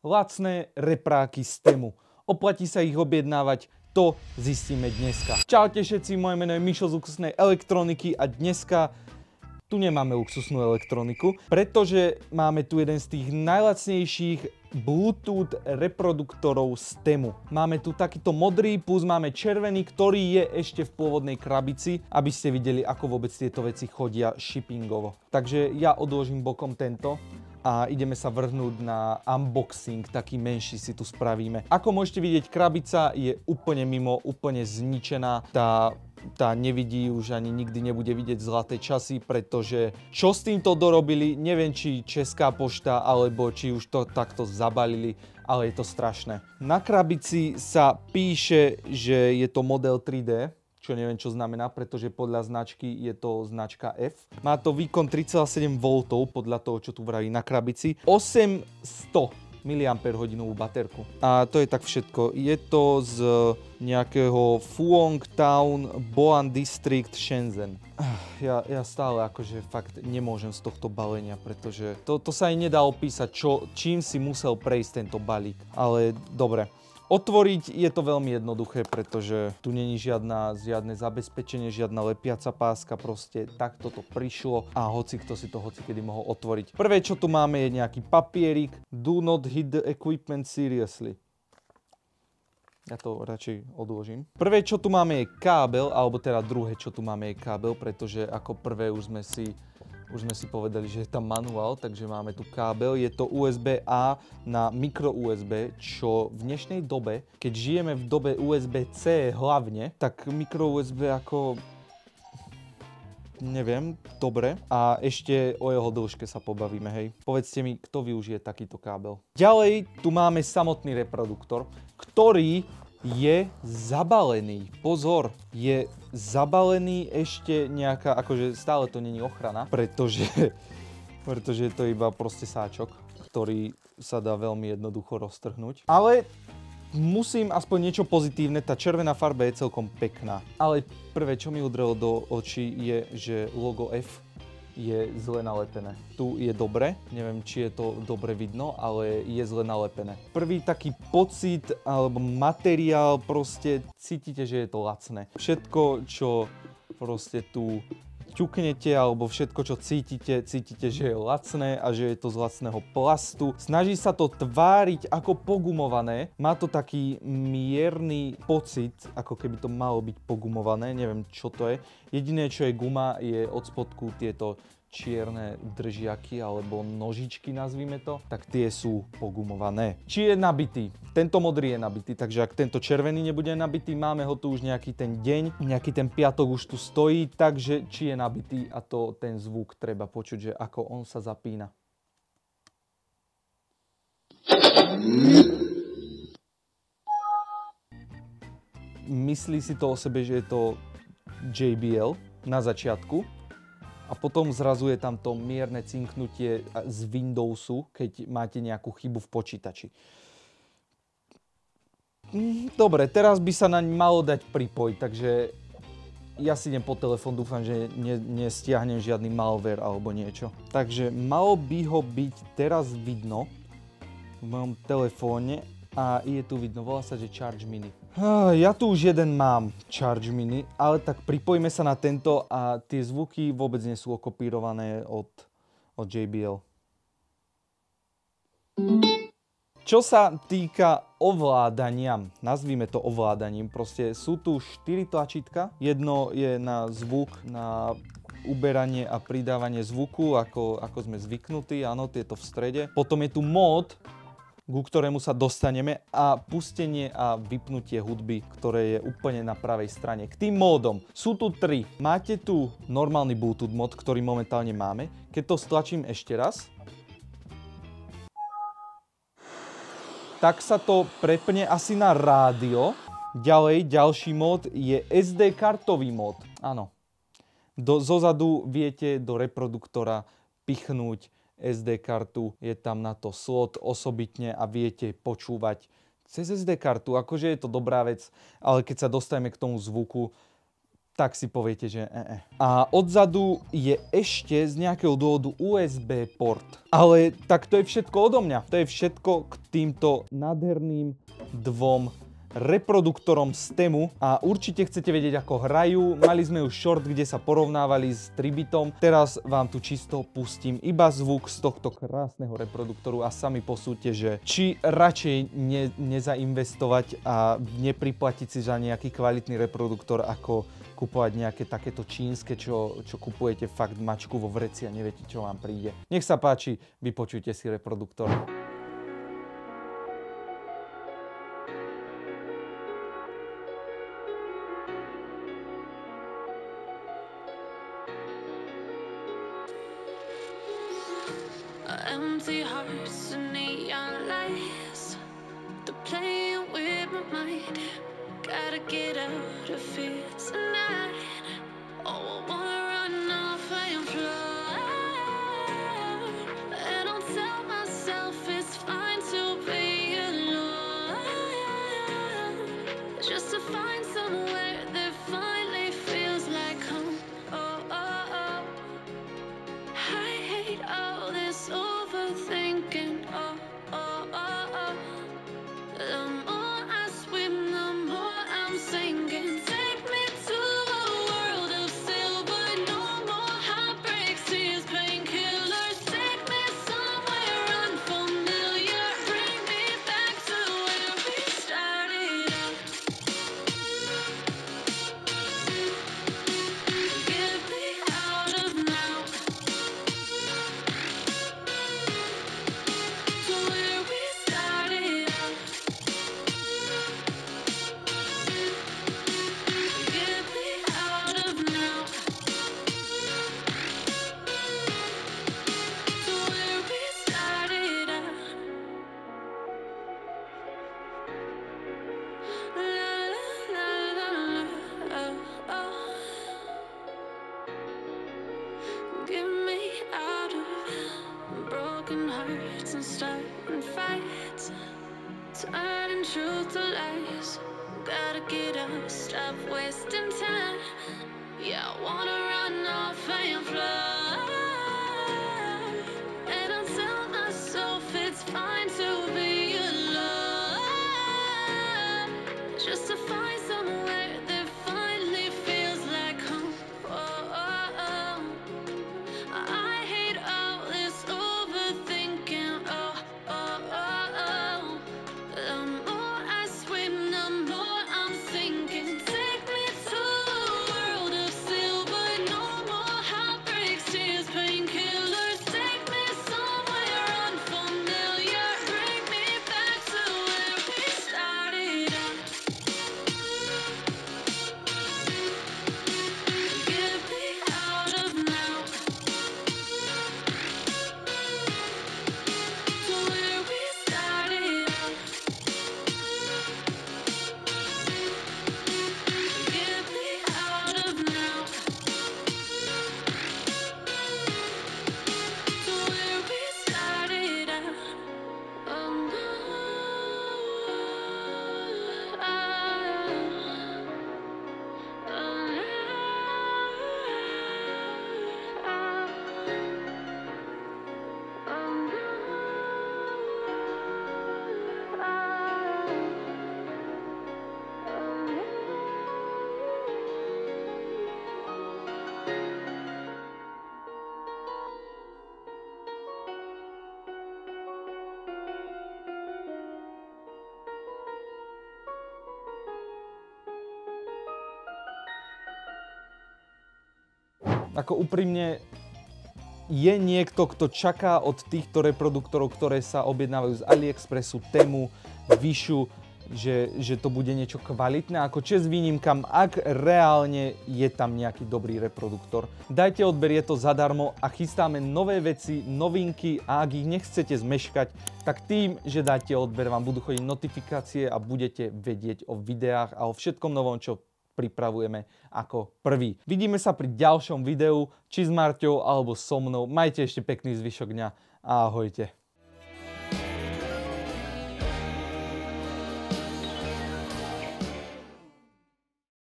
lacné repráky z Temu. Oplatí sa ich objednávať, to zistíme dneska. Čaute všetci, moje meno je Mišo z luxusnej elektroniky a dneska tu nemáme luxusnú elektroniku, pretože máme tu jeden z tých najlacnejších Bluetooth reproduktorov z Temu. Máme tu takýto modrý, plus máme červený, ktorý je ešte v pôvodnej krabici, aby ste videli, ako vôbec tieto veci chodia shippingovo. Takže ja odložím bokom tento a ideme sa vrhnúť na unboxing, taký menší si tu spravíme. Ako môžete vidieť, krabica je úplne mimo, úplne zničená. Tá nevidí, už ani nikdy nebude vidieť zlaté časy, pretože čo s týmto dorobili, neviem, či Česká pošta, alebo či už to takto zabalili, ale je to strašné. Na krabici sa píše, že je to model 3D, čo neviem, čo znamená, pretože podľa značky je to značka F. Má to výkon 3,7 V podľa toho, čo tu vraví na krabici. 800 mAh baterku. A to je tak všetko. Je to z nejakého Fuong Town Boan District Shenzhen. Ja stále akože fakt nemôžem z tohto balenia, pretože to sa aj nedá opísať, čím si musel prejsť tento balík. Ale dobre. Otvoriť je to veľmi jednoduché, pretože tu není žiadne zabezpečenie, žiadna lepiaca páska, proste takto to prišlo a hocikto si to hocikedy mohol otvoriť. Prvé, čo tu máme, je nejaký papierik. Do not hit the equipment seriously. Ja to radšej odložím. Prvé, čo tu máme, je kábel, alebo teda druhé, čo tu máme, je kábel, pretože ako prvé už sme si povedali, že je tam manuál, takže máme tu kábel. Je to USB-A na micro USB, čo v dnešnej dobe, keď žijeme v dobe USB-C hlavne, tak micro USB ako... neviem, dobre. A ešte o jeho dĺžke sa pobavíme, hej. Povedzte mi, kto využije takýto kábel. Ďalej tu máme samotný reproduktor, ktorý je zabalený. Pozor, je zabalený ešte nejaká, akože stále to není ochrana, pretože je to iba proste sáčok, ktorý sa dá veľmi jednoducho roztrhnúť. Ale musím aspoň niečo pozitívne, tá červená farba je celkom pekná. Ale prvé, čo mi udrelo do očí, je, že logo F je zle nalepené. Tu je dobre, neviem, či je to dobre vidno, ale je zle nalepené. Prvý taký pocit alebo materiál, proste cítite, že je to lacné. Všetko, čo proste tu ťuknete, alebo všetko, čo cítite, že je lacné a že je to z lacného plastu. Snaží sa to tváriť ako pogumované. Má to taký mierny pocit, ako keby to malo byť pogumované. Neviem, čo to je. Jediné, čo je guma, je od spodku tieto čierne držiaky alebo nožičky, nazvime to, tak tie sú pogumované. Či je nabitý? Tento modrý je nabitý, takže ak tento červený nebude nabitý, máme ho tu už nejaký ten deň, nejaký ten piatok už tu stojí, takže či je nabitý a to ten zvuk treba počuť, že ako on sa zapína. Myslí si to o sebe, že je to JBL na začiatku. A potom zrazu je tam to mierne cinknutie z Windowsu, keď máte nejakú chybu v počítači. Dobre, teraz by sa naň malo dať pripoj, takže ja si idem po telefón, dúfam, že nestiahnem žiadny malware alebo niečo. Takže malo by ho byť teraz vidno v mojom telefóne a je tu vidno, volá sa, že Charge Mini. Ja tu už jeden mám, Charge Mini, ale tak pripojíme sa na tento a tie zvuky vôbec nie sú okopírované od JBL. Čo sa týka ovládania, nazvime to ovládaním, proste sú tu 4 tlačítka. Jedno je na zvuk, na uberanie a pridávanie zvuku, ako sme zvyknutí, áno, tieto v strede. Potom je tu mód, ku ktorému sa dostaneme, a pustenie a vypnutie hudby, ktoré je úplne na pravej strane. K tým módom sú tu 3. Máte tu normálny Bluetooth mód, ktorý momentálne máme. Keď to stlačím ešte raz, tak sa to prepne asi na rádio. Ďalej, ďalší mód je SD kartový mód. Áno. Zozadu viete do reproduktora pichnúť SD kartu, je tam na to slot osobitne a viete počúvať cez SD kartu. Akože je to dobrá vec, ale keď sa dostaneme k tomu zvuku, tak si poviete, že A odzadu je ešte z nejakého dôvodu USB port. Ale tak to je všetko odo mňa. To je všetko k týmto nádherným dvom reproduktorom z Temu a určite chcete vedieť, ako hrajú. Mali sme už short, kde sa porovnávali s Tribitom. Teraz vám tu čisto pustím iba zvuk z tohto krásneho reproduktoru a sami posúďte, že či radšej nezainvestovať a nepriplatiť si za nejaký kvalitný reproduktor, ako kupovať nejaké takéto čínske, čo kupujete fakt mačku vo vreci a neviete, čo vám príde. Nech sa páči, vypočujte si reproduktor. Empty hearts and neon lights, they're playing with my mind. Gotta get out of here tonight. Oh, I wanna run off and fly. And I'll tell myself it's fine to be alone, just to find somewhere that finally feels like home. Oh, oh, oh. I hate all this overthinking. Oh, oh, oh, oh. The more I swim, the more I'm sinking. Take me to a world of silver. No more heartbreaks, tears, painkillers. Take me somewhere unfamiliar. Bring me back to where we started out. Get me out of now. To where we started out. Get me out of now. To where we started out. La la la la oh, oh. Get me out of broken hearts and starting fights, turning truth to lies. Gotta get up, stop wasting time. Yeah, I wanna run off and fly. And I'll tell myself it's fine to be alone, just to find somewhere that finally feels like home. Oh, oh, oh. I hate all this overthinking. Oh, oh, oh, oh. The more I swim, the more I'm sinking. Take me to a world of silver. No more heartbreaks, tears, painkillers. Take me somewhere unfamiliar. Bring me back to where we started out. Get me out of now. To where we started out. Get me out of now. To where we started out. Oh no. Ako úprimne, je niekto, kto čaká od týchto reproduktorov, ktoré sa objednávajú z AliExpressu, Temu, Wishu, že to bude niečo kvalitné, ako čest výnimkám, ak reálne je tam nejaký dobrý reproduktor. Dajte odber, je to zadarmo a chystáme nové veci, novinky a ak ich nechcete zmeškať, tak tým, že dáte odber, vám budú chodiť notifikácie a budete vedieť o videách a o všetkom novom, čo pripravujeme ako prvý. Vidíme sa pri ďalšom videu, či s Marťou alebo so mnou. Majte ešte pekný zvyšok dňa a ahojte.